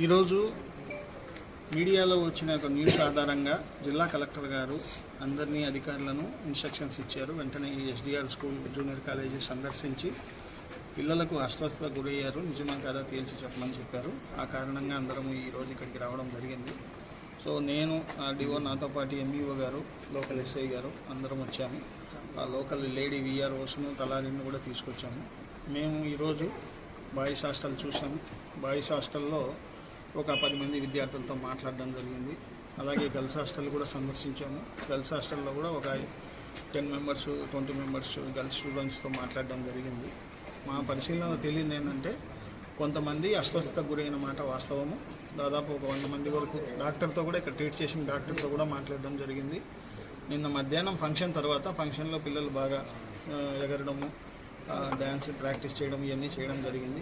ఈరోజు మీడియాలో వచ్చిన ఒక న్యూస్ ఆధారంగా జిల్లా కలెక్టర్ గారు అందరినీ అధికారులను ఇన్స్ట్రక్షన్స్ ఇచ్చారు. వెంటనే ఈ ఎస్డిఆర్ స్కూల్ జూనియర్ కాలేజీ సందర్శించి పిల్లలకు అస్వస్థత గురయ్యారు, నిజమా కాదా తేల్చి చెప్పమని చెప్పారు. ఆ కారణంగా అందరం ఈరోజు ఇక్కడికి రావడం జరిగింది. సో నేను ఆర్డీఓ, నాతో పాటు ఎంఈఓ గారు, లోకల్ ఎస్ఐ గారు అందరం వచ్చాము. ఆ లోకల్ లేడీ విఆర్ఓస్ను, తలారిని కూడా తీసుకొచ్చాము. మేము ఈరోజు బాయ్స్ హాస్టల్ చూసాము. బాయ్స్ హాస్టల్లో ఒక 10 మంది విద్యార్థులతో మాట్లాడడం జరిగింది. అలాగే గర్ల్స్ హాస్టల్ కూడా సందర్శించాము. గర్ల్స్ హాస్టల్లో కూడా ఒక 10 మెంబర్స్ 20 మెంబర్స్ గర్ల్స్ స్టూడెంట్స్తో మాట్లాడడం జరిగింది. మా పరిశీలనలో తెలియదు ఏంటంటే కొంతమంది అస్వస్థతకు గురైన మాట వాస్తవము. దాదాపు ఒక 100 మంది వరకు డాక్టర్తో కూడా ఇక్కడ ట్రీట్ చేసిన డాక్టర్తో కూడా మాట్లాడడం జరిగింది. నిన్న మధ్యాహ్నం ఫంక్షన్ తర్వాత ఫంక్షన్లో పిల్లలు బాగా ఎగరడము, డ్యాన్స్ ప్రాక్టీస్ చేయడం ఇవన్నీ చేయడం జరిగింది.